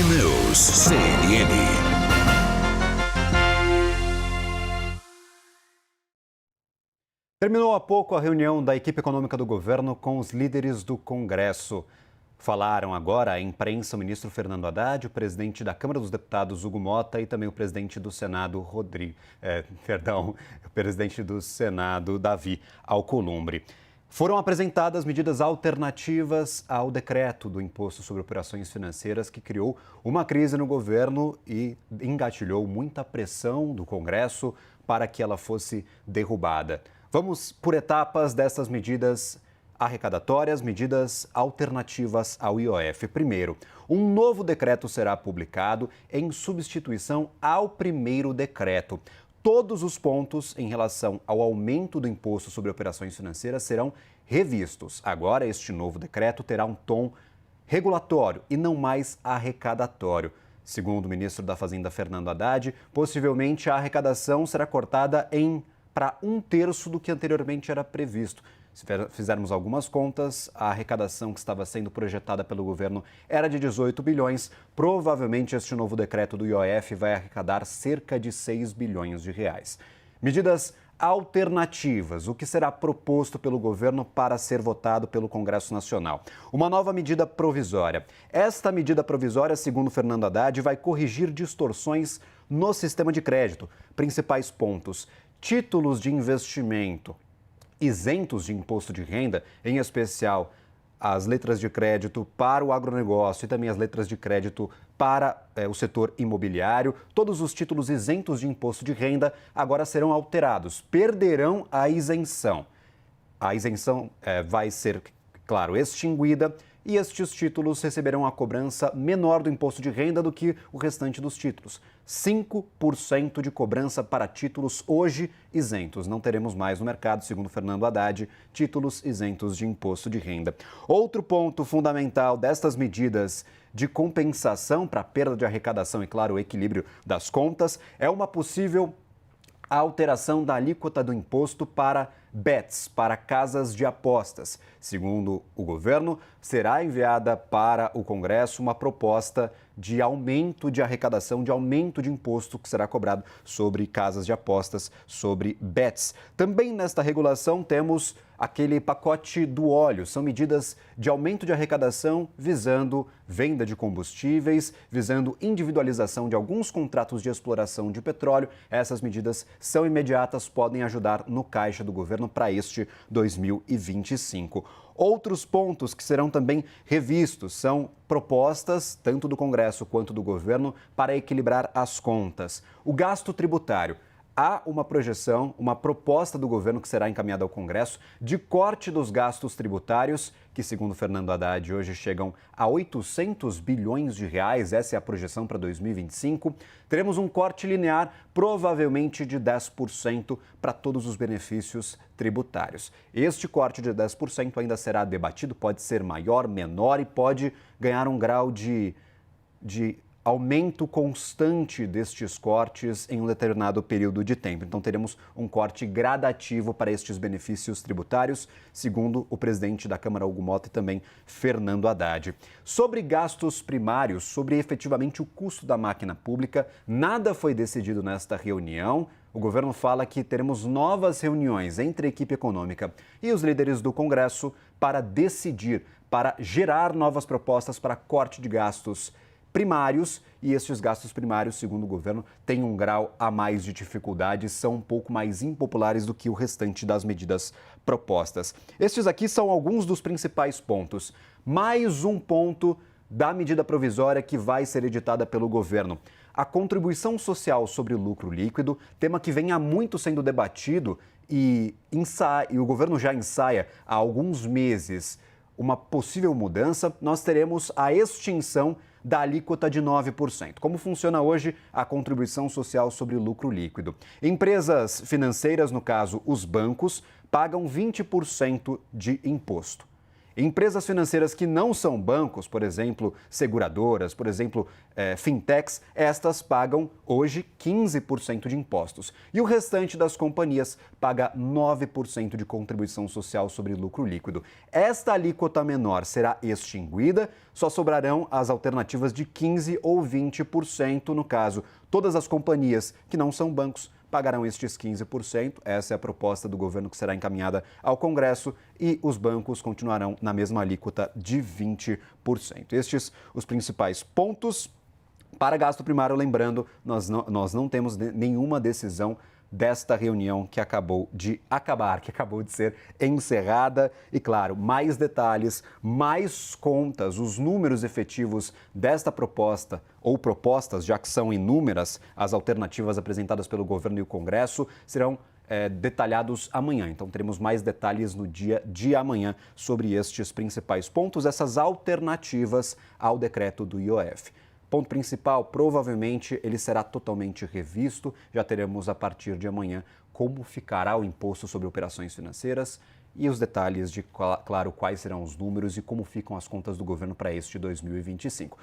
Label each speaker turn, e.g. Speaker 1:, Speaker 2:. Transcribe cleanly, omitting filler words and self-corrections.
Speaker 1: News CNN.
Speaker 2: Terminou há pouco a reunião da equipe econômica do governo com os líderes do Congresso. Falaram agora à imprensa o ministro Fernando Haddad, o presidente da Câmara dos Deputados, Hugo Motta, e também o presidente do Senado, o presidente do Senado, Davi Alcolumbre. Foram apresentadas medidas alternativas ao decreto do Imposto sobre Operações Financeiras, que criou uma crise no governo e engatilhou muita pressão do Congresso para que ela fosse derrubada. Vamos por etapas dessas medidas arrecadatórias, medidas alternativas ao IOF. Primeiro, um novo decreto será publicado em substituição ao primeiro decreto. Todos os pontos em relação ao aumento do imposto sobre operações financeiras serão revistos. Agora, este novo decreto terá um tom regulatório e não mais arrecadatório. Segundo o ministro da Fazenda, Fernando Haddad, possivelmente a arrecadação será cortada para 1/3 do que anteriormente era previsto. Se fizermos algumas contas, a arrecadação que estava sendo projetada pelo governo era de 18 bilhões. Provavelmente este novo decreto do IOF vai arrecadar cerca de 6 bilhões de reais. Medidas alternativas, o que será proposto pelo governo para ser votado pelo Congresso Nacional. Uma nova medida provisória. Esta medida provisória, segundo Fernando Haddad, vai corrigir distorções no sistema de crédito. Principais pontos: títulos de investimento isentos de imposto de renda, em especial as letras de crédito para o agronegócio e também as letras de crédito para o setor imobiliário. Todos os títulos isentos de imposto de renda agora serão alterados, perderão a isenção. A isenção vai ser, claro, extinguida e estes títulos receberão a cobrança menor do imposto de renda do que o restante dos títulos. 5% de cobrança para títulos hoje isentos. Não teremos mais no mercado, segundo Fernando Haddad, títulos isentos de imposto de renda. Outro ponto fundamental destas medidas de compensação para a perda de arrecadação e, claro, o equilíbrio das contas é uma possível alteração da alíquota do imposto para bets, para casas de apostas. Segundo o governo, será enviada para o Congresso uma proposta de aumento de arrecadação, de aumento de imposto que será cobrado sobre casas de apostas, sobre bets. Também nesta regulação temos aquele pacote do óleo. São medidas de aumento de arrecadação visando venda de combustíveis, visando individualização de alguns contratos de exploração de petróleo. Essas medidas são imediatas, podem ajudar no caixa do governo para este 2025. Outros pontos que serão também revistos são propostas, tanto do Congresso quanto do governo, para equilibrar as contas. O gasto tributário. Há uma projeção, uma proposta do governo que será encaminhada ao Congresso de corte dos gastos tributários, que, segundo Fernando Haddad, hoje chegam a 800 bilhões de reais. Essa é a projeção para 2025. Teremos um corte linear, provavelmente de 10% para todos os benefícios tributários. Este corte de 10% ainda será debatido, pode ser maior, menor e pode ganhar um grau de aumento constante destes cortes em um determinado período de tempo. Então, teremos um corte gradativo para estes benefícios tributários, segundo o presidente da Câmara, Hugo Motta, e também Fernando Haddad. Sobre gastos primários, sobre efetivamente o custo da máquina pública, nada foi decidido nesta reunião. O governo fala que teremos novas reuniões entre a equipe econômica e os líderes do Congresso para decidir, para gerar novas propostas para corte de gastos primários, e estes gastos primários, segundo o governo, têm um grau a mais de dificuldade, são um pouco mais impopulares do que o restante das medidas propostas. Estes aqui são alguns dos principais pontos. Mais um ponto da medida provisória que vai ser editada pelo governo. A contribuição social sobre lucro líquido, tema que vem há muito sendo debatido e o governo já ensaia há alguns meses uma possível mudança. Nós teremos a extinção da alíquota de 9%. Como funciona hoje a contribuição social sobre lucro líquido? Empresas financeiras, no caso os bancos, pagam 20% de imposto. Empresas financeiras que não são bancos, por exemplo, seguradoras, por exemplo, fintechs, estas pagam hoje 15% de impostos. E o restante das companhias paga 9% de contribuição social sobre lucro líquido. Esta alíquota menor será extinguida, só sobrarão as alternativas de 15% ou 20%, no caso. Todas as companhias que não são bancos pagarão estes 15%. Essa é a proposta do governo que será encaminhada ao Congresso e os bancos continuarão na mesma alíquota de 20%. Estes os principais pontos. Para gasto primário, lembrando, nós não temos nenhuma decisão desta reunião que acabou de ser encerrada. E, claro, mais detalhes, mais contas, os números efetivos desta proposta, ou propostas, já que são inúmeras as alternativas apresentadas pelo governo e o Congresso, serão detalhados amanhã. Então, teremos mais detalhes no dia de amanhã sobre estes principais pontos, essas alternativas ao decreto do IOF. Ponto principal, provavelmente ele será totalmente revisto. Já teremos a partir de amanhã como ficará o imposto sobre operações financeiras e os detalhes de, claro, quais serão os números e como ficam as contas do governo para este 2025.